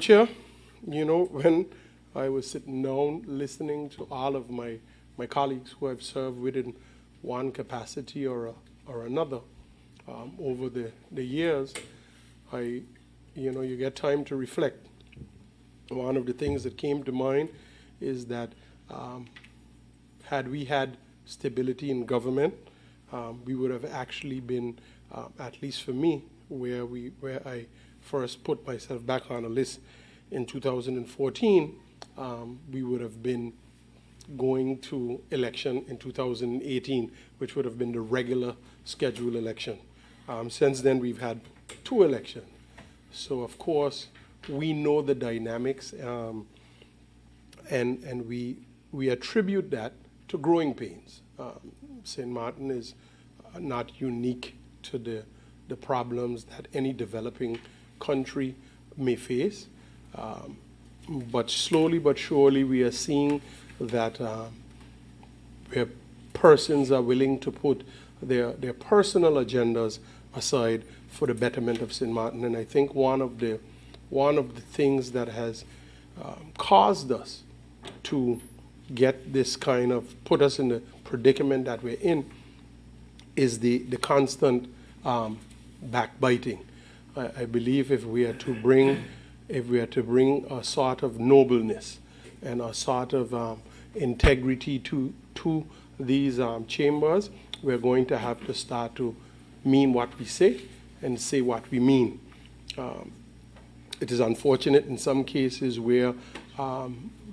Chair, when I was sitting down listening to all of my colleagues who have served within one capacity or another over the years, you get time to reflect. One of the things that came to mind is that had we had stability in government, we would have actually been, at least for me, where I first put myself back on a list in 2014, we would have been going to election in 2018, which would have been the regular scheduled election. Since then, we've had 2 elections. So, of course, we know the dynamics, and we attribute that to growing pains. St. Martin is not unique to the problems that any developing country may face. But slowly but surely we are seeing that where persons are willing to put their personal agendas aside for the betterment of St. Martin. And I think one of the things that has caused us to get this kind of, put us in the predicament that we're in, is the constant backbiting. I believe if we are to bring a sort of nobleness and a sort of integrity to these chambers, we're going to have to start to mean what we say and say what we mean. It is unfortunate in some cases where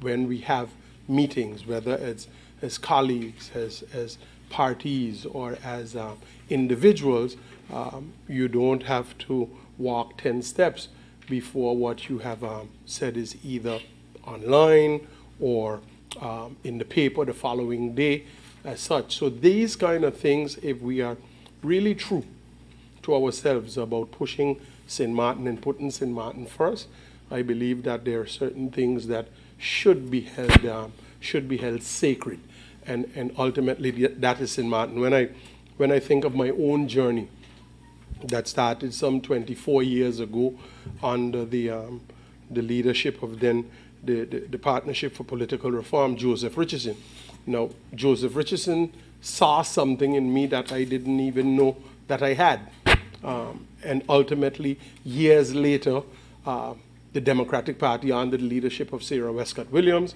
when we have meetings, whether it's as colleagues, as parties, or as individuals, you don't have to walk 10 steps before what you have said is either online or in the paper the following day as such. So these kind of things, if we are really true to ourselves about pushing St. Martin and putting St. Martin first, I believe that there are certain things that should be held sacred, and ultimately that is St. Martin. When I think of my own journey that started some 24 years ago under the leadership of then the Partnership for Political Reform, Joseph Richardson. Now, Joseph Richardson saw something in me that I didn't even know that I had. And ultimately, years later, the Democratic Party under the leadership of Sarah Westcott Williams,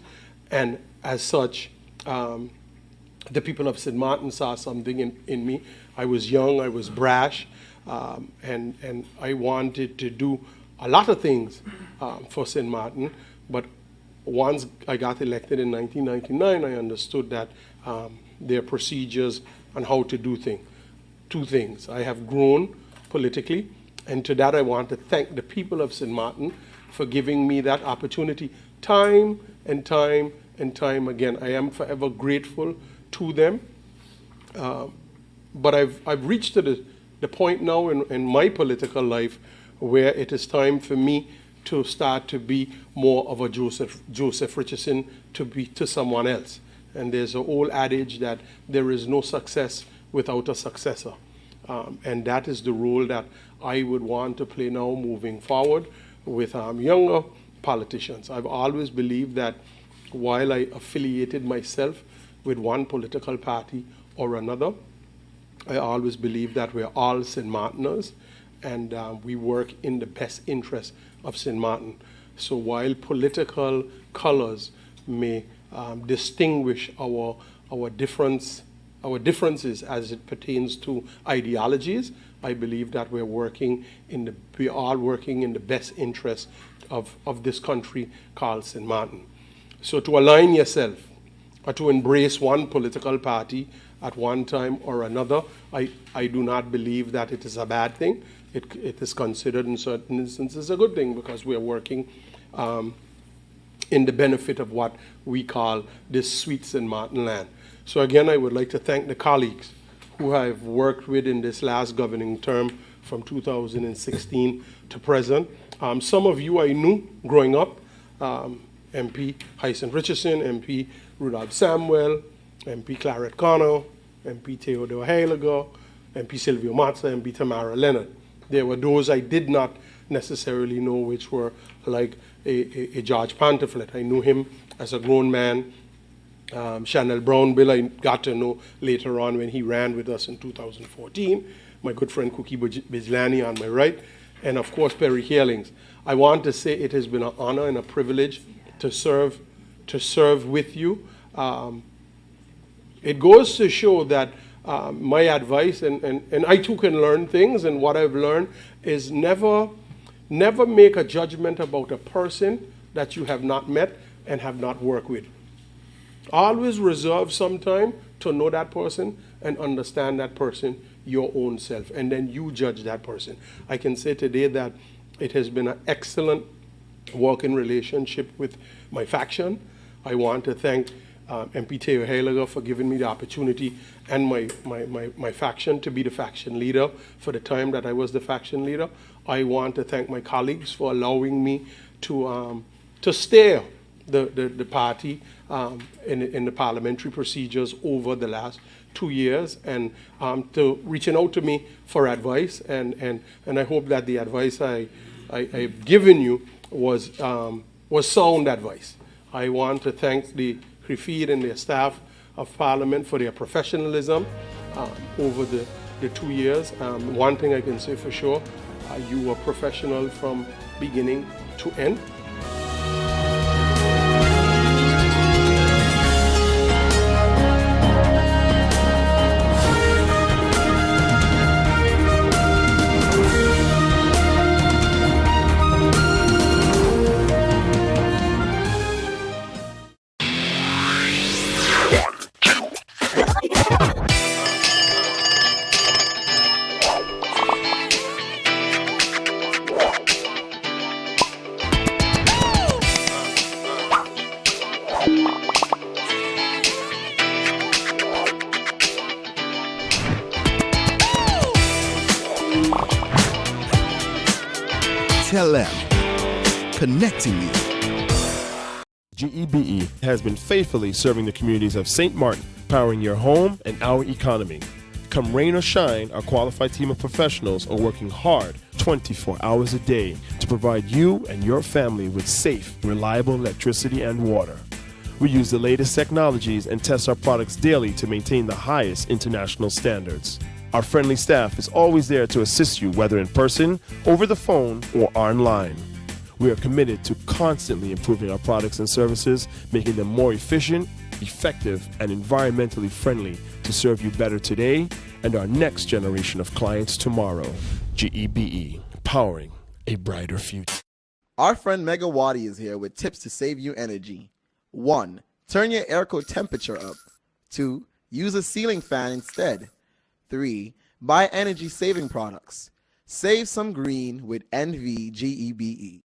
and as such, the people of St. Martin saw something in me. I was young, I was brash, and I wanted to do a lot of things for St. Martin, but once I got elected in 1999, I understood that there are procedures on how to do things. 2 things. I have grown politically, and to that I want to thank the people of St. Martin for giving me that opportunity time and time and time again. I am forever grateful to them. But I've reached to the point now in my political life where it is time for me to start to be more of a Joseph Richardson to someone else. And there's an old adage that there is no success without a successor. And that is the role that I would want to play now moving forward with younger politicians. I've always believed that while I affiliated myself with one political party or another, I always believed that we're all St. Martiners, and we work in the best interest of St. Martin. So while political colors may distinguish our differences as it pertains to ideologies, I believe that we are all working in the best interest of this country called St. Martin. So to align yourself or to embrace one political party at one time or another, I do not believe that it is a bad thing. It is considered in certain instances a good thing, because we are working in the benefit of what we call this sweet St. Martin land. So again, I would like to thank the colleagues who I've worked with in this last governing term from 2016 to present. Some of you I knew growing up, MP Hyacinth Richardson, MP Rudolph Samuel, MP Claret Connor, MP Theodore Heiliger, MP Silvio Matza, MP Tamara Leonard. There were those I did not necessarily know, which were like a George Pantoflet. I knew him as a grown man. Chanel Brown Bill I got to know later on when he ran with us in 2014. My good friend Cookie Bijlani on my right, and of course Perry Healings. I want to say it has been an honor and a privilege to serve with you. It goes to show that my advice, and I too can learn things, and what I've learned is never make a judgment about a person that you have not met and have not worked with. Always reserve some time to know that person and understand that person your own self, and then you judge that person. I can say today that it has been an excellent working relationship with my faction. I want to thank MP Teo Heiliger for giving me the opportunity and my faction to be the faction leader for the time that I was the faction leader. I want to thank my colleagues for allowing me to steer the party in the parliamentary procedures over the last 2 years, and to reaching out to me for advice, and I hope that the advice I've given you was sound advice. I want to thank the Griffied and their staff of Parliament for their professionalism over the 2 years. One thing I can say for sure, you were professional from beginning to end. Connecting you. GEBE has been faithfully serving the communities of St. Martin, powering your home and our economy. Come rain or shine, our qualified team of professionals are working hard 24 hours a day to provide you and your family with safe, reliable electricity and water. We use the latest technologies and test our products daily to maintain the highest international standards. Our friendly staff is always there to assist you, whether in person, over the phone, or online. We are committed to constantly improving our products and services, making them more efficient, effective, and environmentally friendly to serve you better today and our next generation of clients tomorrow. GEBE, powering a brighter future. Our friend Megawati is here with tips to save you energy. 1. Turn your airco temperature up. 2. Use a ceiling fan instead. 3. Buy energy-saving products. Save some green with NVGEBE.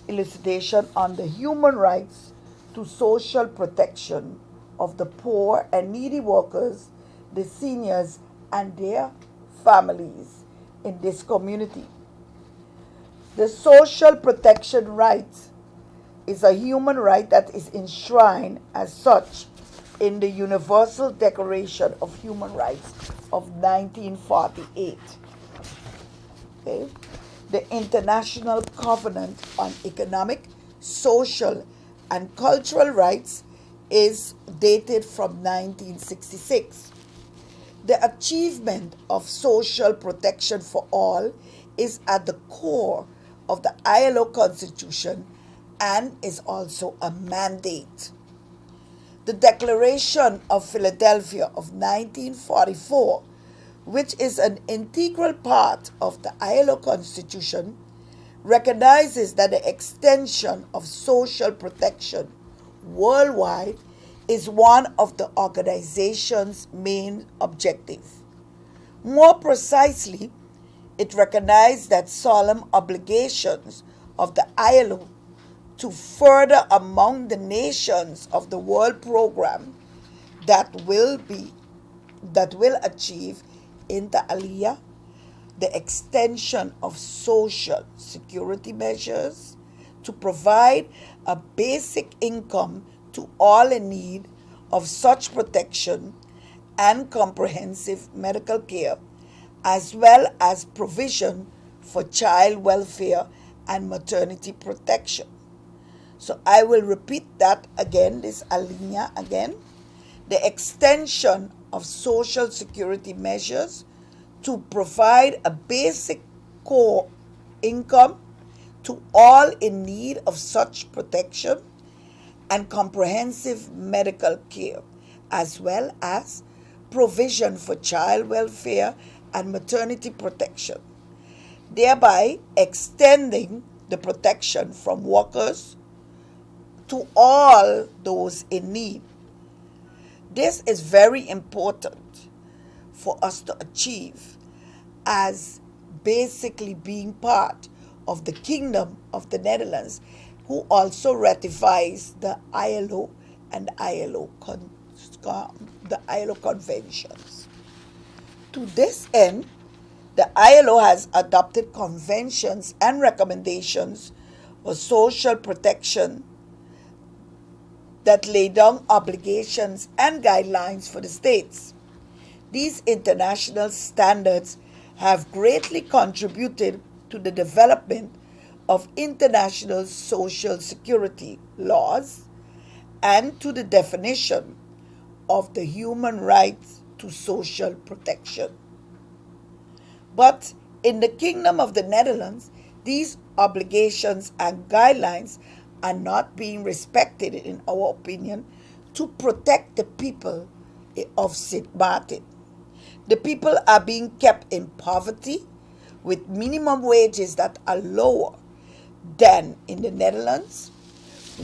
Elucidation on the human rights to social protection of the poor and needy workers, the seniors, and their families in this community. The social protection right is a human right that is enshrined as such in the Universal Declaration of Human Rights of 1948. Okay? The International Covenant on Economic, Social, and Cultural Rights is dated from 1966. The achievement of social protection for all is at the core of the ILO Constitution and is also a mandate. The Declaration of Philadelphia of 1944, which is an integral part of the ILO Constitution, recognizes that the extension of social protection worldwide is one of the organization's main objectives. More precisely, it recognized that solemn obligations of the ILO to further among the nations of the world program that will achieve inter alia the extension of social security measures to provide a basic income to all in need of such protection and comprehensive medical care, as well as provision for child welfare and maternity protection. So I will repeat that again, this alinea again. The extension of social security measures to provide a basic core income to all in need of such protection and comprehensive medical care, as well as provision for child welfare and maternity protection, thereby extending the protection from workers to all those in need. This is very important for us to achieve as basically being part of the Kingdom of the Netherlands, who also ratifies the ILO and the ILO conventions. To this end, the ILO has adopted conventions and recommendations for social protection that lay down obligations and guidelines for the states. These international standards have greatly contributed to the development of international social security laws and to the definition of the human rights to social protection. But in the Kingdom of the Netherlands, these obligations and guidelines are not being respected, in our opinion, to protect the people of Sint Maarten. The people are being kept in poverty with minimum wages that are lower than in the Netherlands,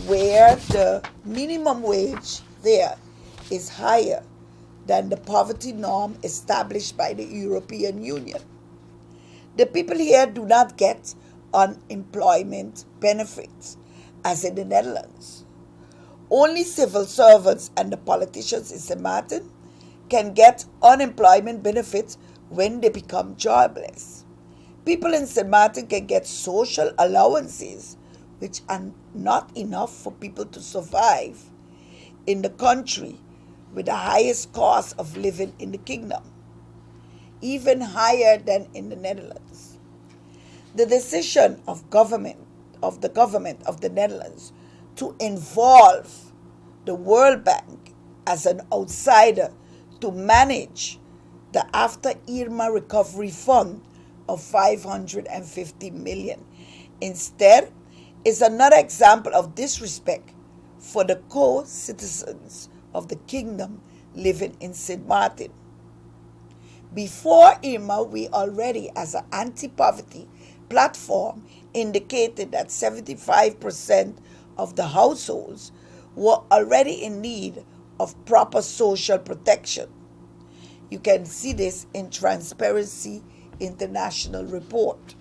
where the minimum wage there is higher than the poverty norm established by the European Union. The people here do not get unemployment benefits as in the Netherlands. Only civil servants and the politicians in Sint Maarten can get unemployment benefits when they become jobless. People in Sint Maarten can get social allowances, which are not enough for people to survive in the country with the highest cost of living in the kingdom, even higher than in the Netherlands. The decision of the government of the Netherlands to involve the World Bank as an outsider to manage the after Irma recovery fund of 550 million instead is another example of disrespect for the co-citizens of the kingdom living in Sint Maarten. Before Irma, we already, as an anti-poverty platform, indicated that 75% of the households were already in need of proper social protection. You can see this in Transparency International report.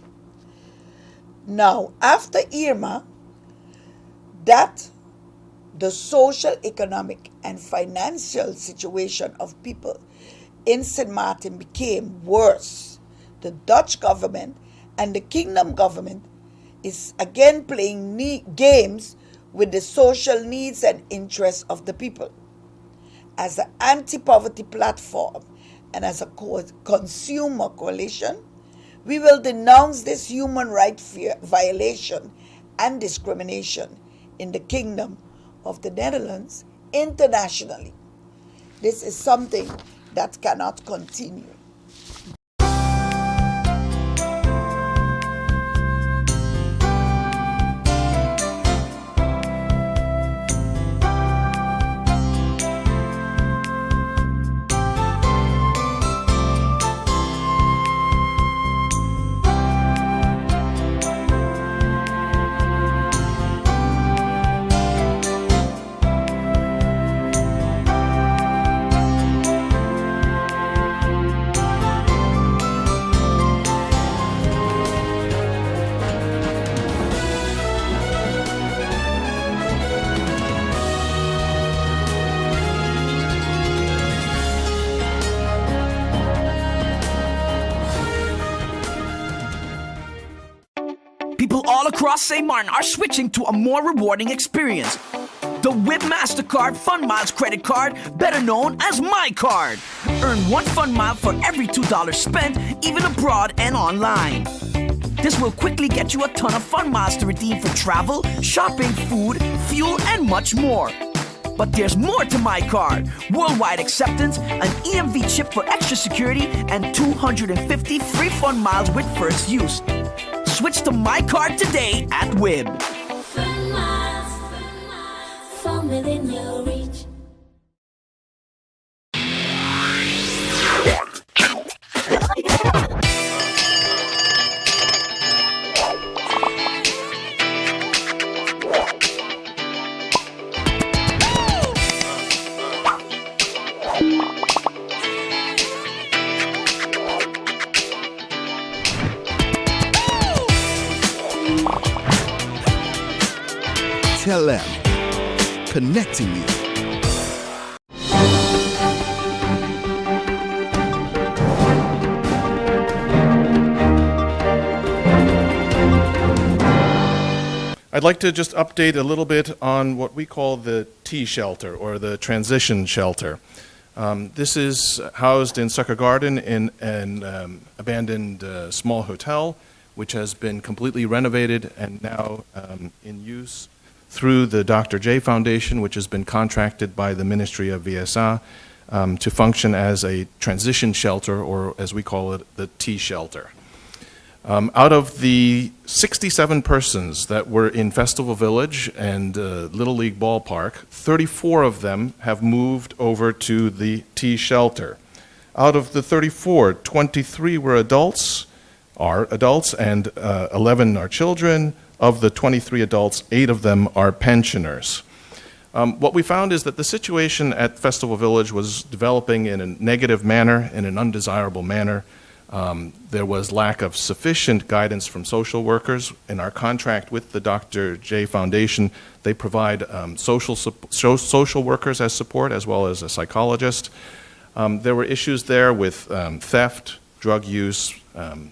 Now, after Irma, that the social, economic, and financial situation of people in Sint Maarten became worse. The Dutch government and the kingdom government is again playing games with the social needs and interests of the people. As an anti-poverty platform and as a consumer coalition, we will denounce this human rights violation and discrimination in the Kingdom of the Netherlands internationally. This is something that cannot continue. people all across St. Martin are switching to a more rewarding experience. The WIB MasterCard Fun Miles credit card, better known as My Card. Earn 1 Fun Mile for every $2 spent, even abroad and online. This will quickly get you a ton of fun miles to redeem for travel, shopping, food, fuel, and much more. But there's more to My Card. Worldwide acceptance, an EMV chip for extra security, and 250 free fun miles with first use. Switch to My Card today at WIB. Fun miles, from within your reach. Tell them, connecting you. I'd like to just update a little bit on what we call the T shelter, or the transition shelter. This is housed in Sucker Garden in an abandoned small hotel, which has been completely renovated and now in use through the Dr. J Foundation, which has been contracted by the Ministry of VSA to function as a transition shelter, or as we call it, the T shelter. Out of the 67 persons that were in Festival Village and Little League Ballpark, 34 of them have moved over to the T shelter. Out of the 34, 23 were adults, and 11 are children. Of the 23 adults, 8 of them are pensioners. What we found is that the situation at Festival Village was developing in a negative manner, in an undesirable manner. There was lack of sufficient guidance from social workers. In our contract with the Dr. J Foundation, they provide social workers as support, as well as a psychologist. There were issues there with theft, drug use,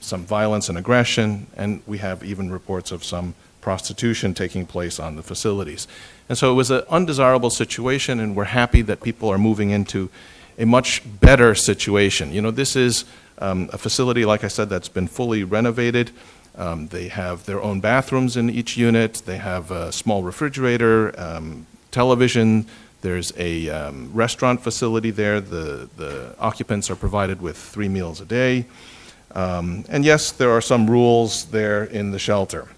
some violence and aggression, and we have even reports of some prostitution taking place on the facilities. And so it was an undesirable situation, and we're happy that people are moving into a much better situation. You know, this is a facility, like I said, that's been fully renovated. They have their own bathrooms in each unit. They have a small refrigerator, television. There's a restaurant facility there. The occupants are provided with 3 meals a day. And yes, there are some rules there in the shelter.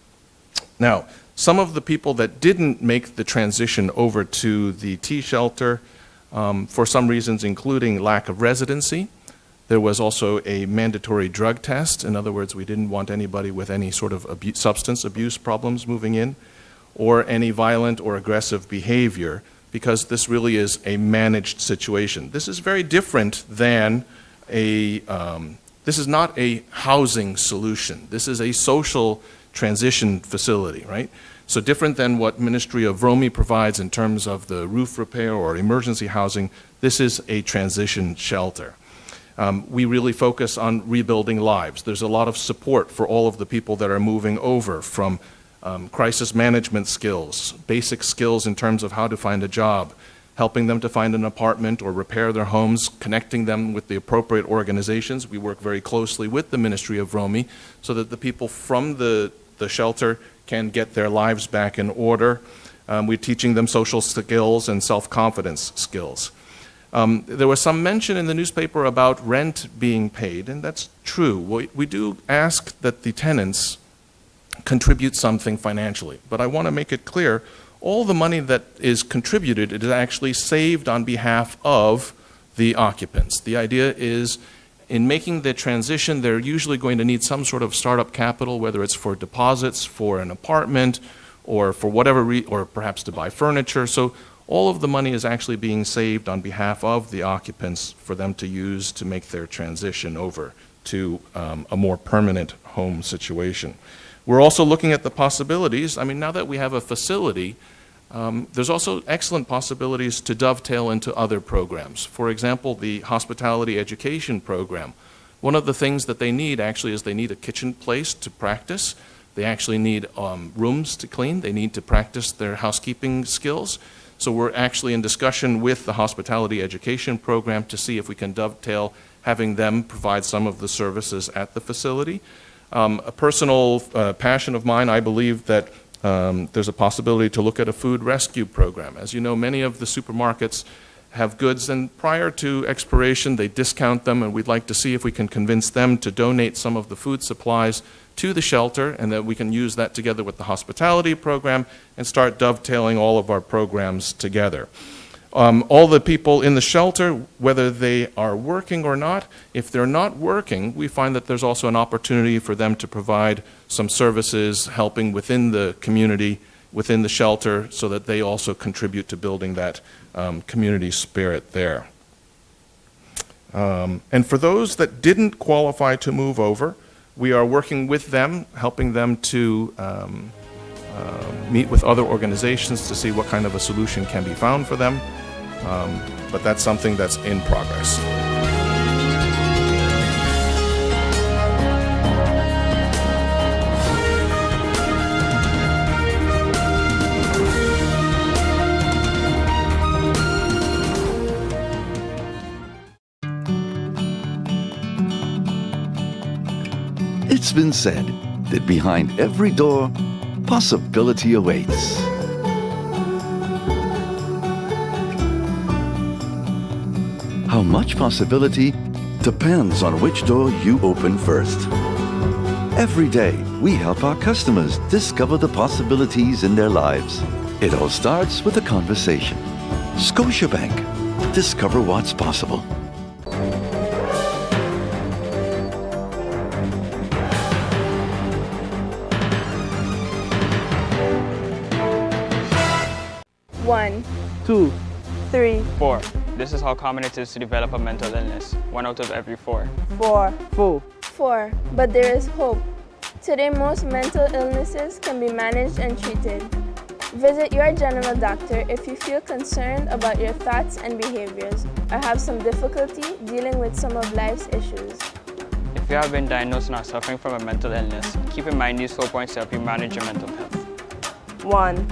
Now, some of the people that didn't make the transition over to the T shelter, for some reasons, including lack of residency, there was also a mandatory drug test. In other words, we didn't want anybody with any sort of substance abuse problems moving in, or any violent or aggressive behavior, because this really is a managed situation. This is very different than this is not a housing solution. This is a social transition facility, right? So different than what Ministry of Romy provides in terms of the roof repair or emergency housing, this is a transition shelter. We really focus on rebuilding lives. There's a lot of support for all of the people that are moving over, from crisis management skills, basic skills in terms of how to find a job, helping them to find an apartment or repair their homes, connecting them with the appropriate organizations. We work very closely with the Ministry of Romy so that the people from the shelter can get their lives back in order. We're teaching them social skills and self-confidence skills. There was some mention in the newspaper about rent being paid, and that's true. We do ask that the tenants contribute something financially, but I want to make it clear, all the money that is contributed is actually saved on behalf of the occupants. The idea is, in making the transition, they're usually going to need some sort of startup capital, whether it's for deposits for an apartment or for whatever, or perhaps to buy furniture. So all of the money is actually being saved on behalf of the occupants for them to use to make their transition over to a more permanent home situation. We're also looking at the possibilities. I mean, now that we have a facility, there's also excellent possibilities to dovetail into other programs. For example, the hospitality education program. One of the things that they need actually is they need a kitchen place to practice. They actually need rooms to clean. They need to practice their housekeeping skills. So we're actually in discussion with the hospitality education program to see if we can dovetail having them provide some of the services at the facility. A personal passion of mine, I believe that there's a possibility to look at a food rescue program. As you know, many of the supermarkets have goods, and prior to expiration, they discount them, and we'd like to see if we can convince them to donate some of the food supplies to the shelter, and that we can use that together with the hospitality program and start dovetailing all of our programs together. All the people in the shelter, whether they are working or not, if they're not working, we find that there's also an opportunity for them to provide some services helping within the community, within the shelter, so that they also contribute to building that community spirit there. And for those that didn't qualify to move over, we are working with them, helping them to meet with other organizations to see what kind of a solution can be found for them. But that's something that's in progress. It's been said that behind every door, possibility awaits. How much possibility depends on which door you open first. Every day, we help our customers discover the possibilities in their lives. It all starts with a conversation. Scotiabank. Discover what's possible. One, 2, 3, 4. This is how common it is to develop a mental illness. 1 out of every 4. 4, 4. 4. But there is hope. Today, most mental illnesses can be managed and treated. Visit your general doctor if you feel concerned about your thoughts and behaviors or have some difficulty dealing with some of life's issues. If you have been diagnosed and are suffering from a mental illness, keep in mind these 4 points to help you manage your mental health. 1.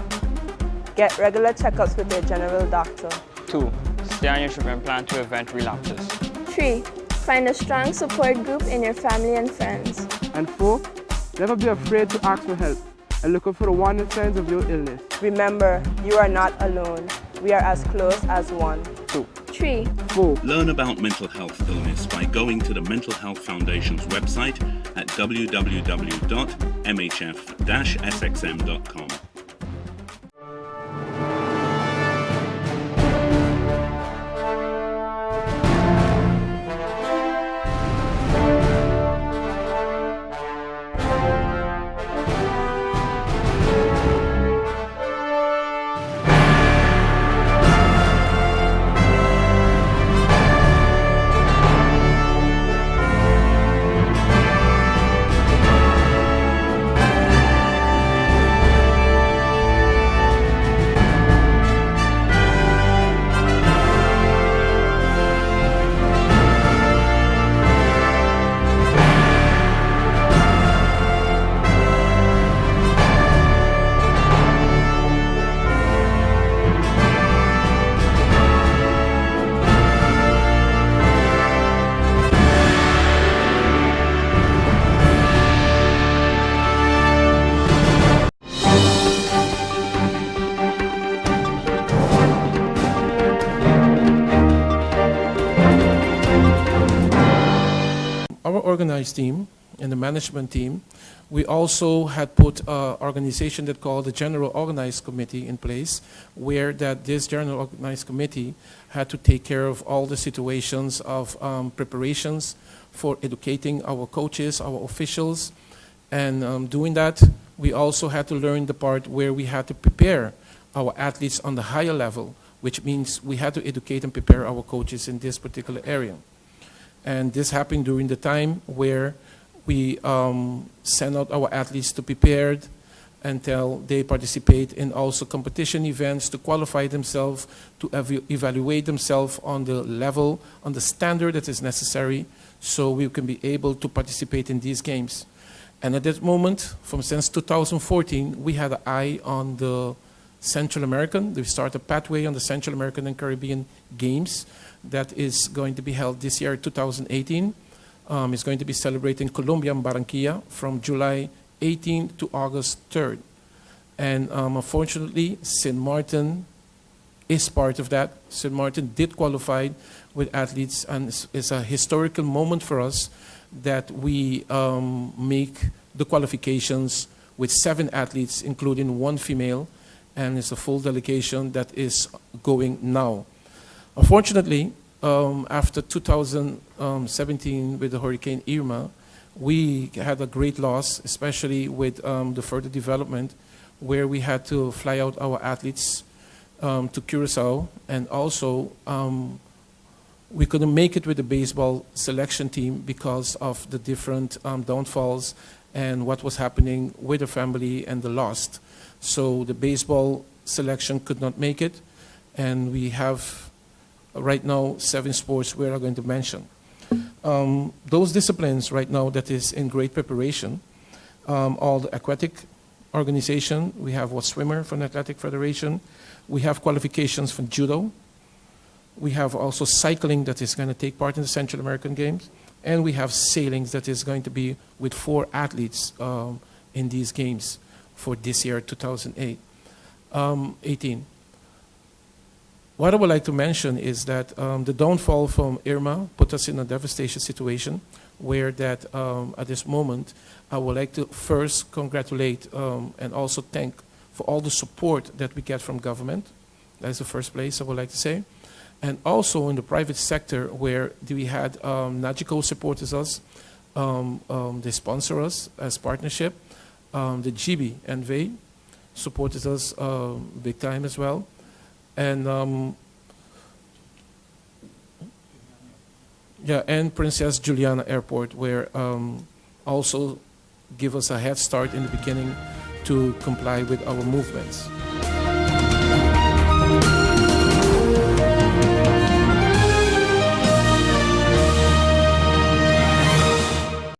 Get regular checkups with your general doctor. 2. Stay on your treatment plan to prevent relapses. 3. Find a strong support group in your family and friends. And 4. Never be afraid to ask for help and look out for the warning signs of your illness. Remember, you are not alone. We are as close as one. 2. 3. 4. Learn about mental health illness by going to the Mental Health Foundation's website at www.mhf-sxm.com. Our organized team and the management team, we also had put an organization that called the General Organized Committee in place, where this General Organized Committee had to take care of all the situations of preparations for educating our coaches, our officials, and doing that, we also had to learn the part where we had to prepare our athletes on the higher level, which means we had to educate and prepare our coaches in this particular area. And this happened during the time where we send out our athletes to prepared until they participate in also competition events to qualify themselves, to evaluate themselves on the level, on the standard that is necessary, so we can be able to participate in these games. And at that moment, since 2014, we had an eye on the Central American. We started a pathway on the Central American and Caribbean Games that is going to be held this year, 2018. It's going to be celebrated in Colombia and Barranquilla from July 18 to August 3rd. And unfortunately, St. Martin is part of that. St. Martin did qualify with athletes, and it's a historical moment for us that we make the qualifications with 7 athletes, including 1 female, and it's a full delegation that is going now. Unfortunately, after 2017 with the Hurricane Irma, we had a great loss, especially with the further development, where we had to fly out our athletes to Curacao, and also we couldn't make it with the baseball selection team because of the different downfalls and what was happening with the family and the loss. So the baseball selection could not make it, and we have right now 7 sports we are going to mention. Those disciplines right now that is in great preparation, all the aquatic organization, we have what swimmer from the Athletic Federation, we have qualifications from judo, we have also cycling that is going to take part in the Central American Games, and we have sailing that is going to be with 4 athletes in these games for this year, 2018. What I would like to mention is that the downfall from Irma put us in a devastating situation where that at this moment, I would like to first congratulate and also thank for all the support that we get from government. That is the first place I would like to say. And also in the private sector where we had Nagico supported us, they sponsor us as partnership. The GB and they supported us big time as well. And and Princess Juliana Airport, where also give us a head start in the beginning to comply with our movements.